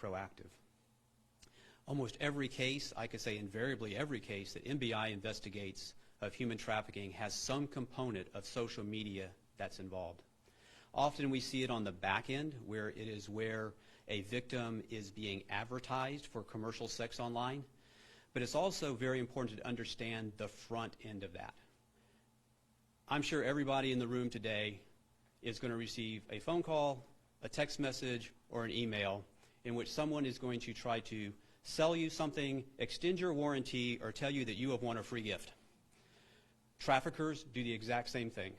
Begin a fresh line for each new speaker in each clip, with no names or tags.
proactive. Almost every case, I could say invariably every case that MBI investigates of human trafficking has some component of social media that's involved. Often we see it on the back end, where it is where a victim is being advertised for commercial sex online, but it's also very important to understand the front end of that. I'm sure everybody in the room today is going to receive a phone call, a text message, or an email in which someone is going to try to sell you something, extend your warranty, or tell you that you have won a free gift. Traffickers do the exact same thing.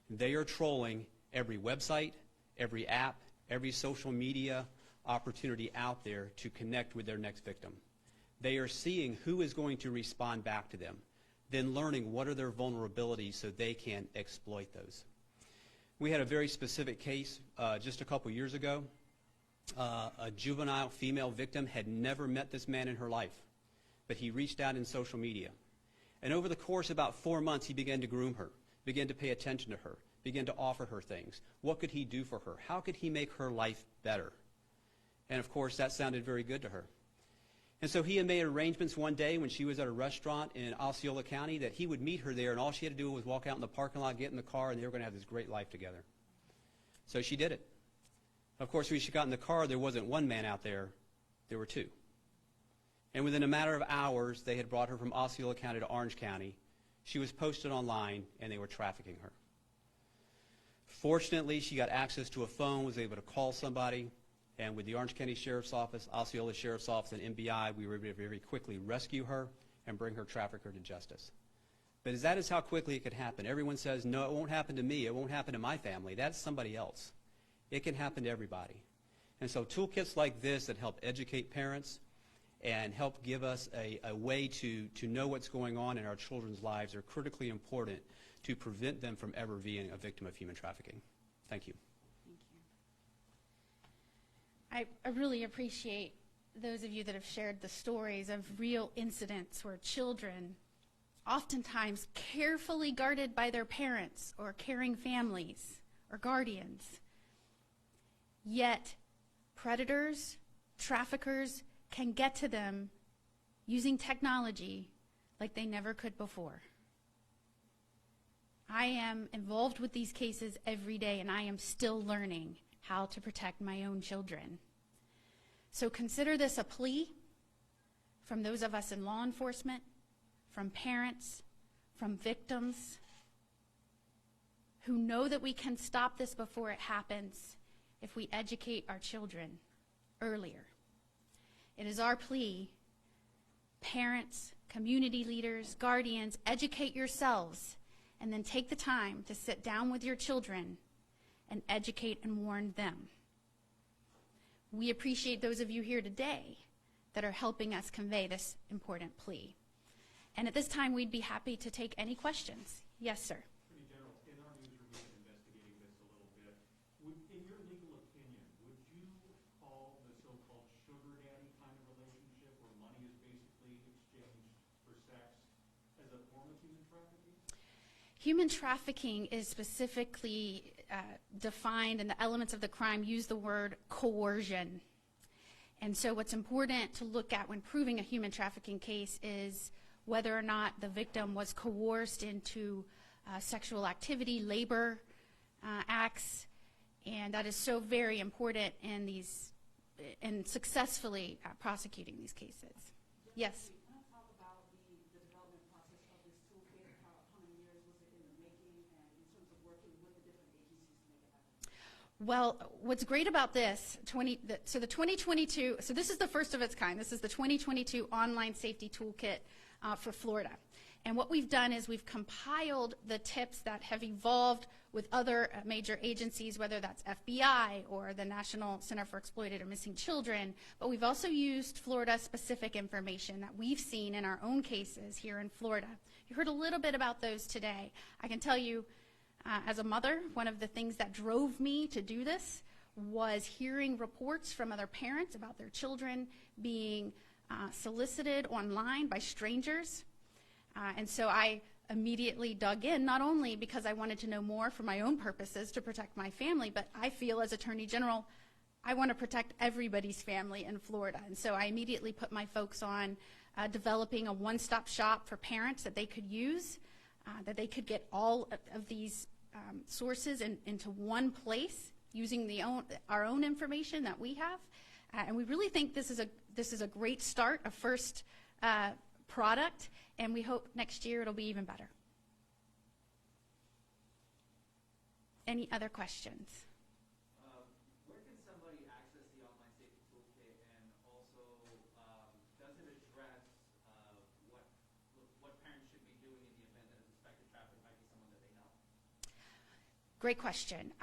They are trolling every website, every app, every social media opportunity out there to connect with their next victim. They are seeing who is going to respond back to them, then learning what are their vulnerabilities so they can exploit those. We had a very specific case just a couple years ago. A juvenile female victim had never met this man in her life, but he reached out in social media. And over the course of about 4 months, he began to groom her, began to pay attention to her, began to offer her things. What could he do for her? How could he make her life better? And of course, that sounded very good to her. And so he had made arrangements one day when she was at a restaurant in Osceola County that he would meet her there, and all she had to do was walk out in the parking lot, get in the car, and they were going to have this great life together. So she did it. Of course, when she got in the car, there wasn't one man out there, there were two. And within a matter of hours, they had brought her from Osceola County to Orange County. She was posted online, and they were trafficking her. Fortunately, she got access to a phone, was able to call somebody, and with the Orange County Sheriff's Office, Osceola Sheriff's Office, and MBI, we were able to very quickly rescue her and bring her trafficker to justice. But that is how quickly it could happen. Everyone says, no, it won't happen to me, it won't happen to my family. That's somebody else. It can happen to everybody. And so toolkits like this that help educate parents and help give us a way to know what's going on in our children's lives are critically important to prevent them from ever being a victim of human trafficking. Thank you.
Thank you. I really appreciate those of you that have shared the stories of real incidents where children, oftentimes carefully guarded by their parents or caring families or guardians, yet predators, traffickers can get to them using technology like they never could before. I am involved with these cases every day, and I am still learning how to protect my own children. So consider this a plea from those of us in law enforcement, from parents, from victims who know that we can stop this before it happens if we educate our children earlier. It is our plea, parents, community leaders, guardians, educate yourselves, and then take the time to sit down with your children and educate and warn them. We appreciate those of you here today that are helping us convey this important plea. And at this time, we'd be happy to take any questions. Yes, sir.
Attorney General, in our newsroom, we've been investigating this a little bit. In your legal opinion, would you call the so-called sugar daddy kind of relationship where money is basically exchanged for sex as a form of human trafficking?
Human trafficking is specifically defined, and the elements of the crime use the word coercion. And so what's important to look at when proving a human trafficking case is whether or not the victim was coerced into sexual activity, labor acts, and that is so very important in successfully prosecuting these cases. Yes?
Can I talk about the development process of this toolkit? How many years was it in the making, and in terms of working with the different agencies to make it happen?
Well, what's great about this, so the 2022, so this is the first of its kind. This is the 2022 Online Safety Toolkit for Florida. And what we've done is we've compiled the tips that have evolved with other major agencies, whether that's FBI or the National Center for Exploited or Missing Children, but we've also used Florida-specific information that we've seen in our own cases here in Florida. You heard a little bit about those today. I can tell you, as a mother, one of the things that drove me to do this was hearing reports from other parents about their children being solicited online by strangers. And so I immediately dug in, not only because I wanted to know more for my own purposes to protect my family, but I feel as Attorney General, I want to protect everybody's family in Florida. And so I immediately put my folks on developing a one-stop shop for parents that they could use, that they could get all of these sources into one place using our own information that we have. And we really think this is a great start, a first product, and we hope next year it'll be even better. Any other questions?
Where can somebody access the online safety toolkit, and also does it address what parents should be doing in the event that a suspected trafficker might be someone that they know?
Great question.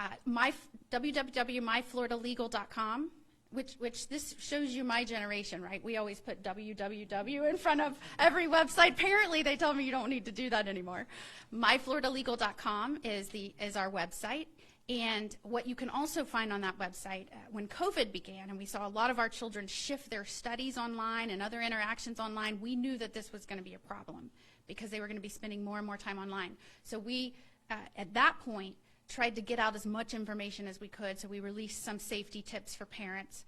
www.myfloridalegal.com, which this shows you my generation, right? We always put www in front of every website. Apparently, they tell me you don't need to do that anymore. Myfloridalegal.com is our website. And what you can also find on that website, when COVID began and we saw a lot of our children shift their studies online and other interactions online, we knew that this was going to be a problem because they were going to be spending more and more time online. So we, at that point, tried to get out as much information as we could. So we released some safety tips for parents.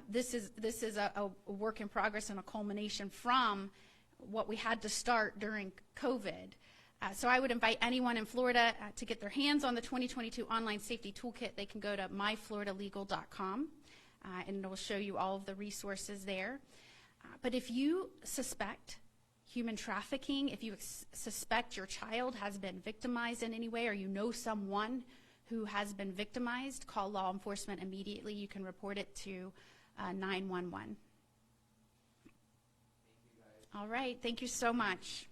This is a work in progress and a culmination from what we had to start during COVID. So I would invite anyone in Florida to get their hands on the 2022 Online Safety Toolkit. They can go to myfloridalegal.com, and it will show you all of the resources there. But if you suspect human trafficking, if you suspect your child has been victimized in any way, or you know someone who has been victimized, call law enforcement immediately. You can report it to 911.
Thank you, guys.
All right. Thank you so much.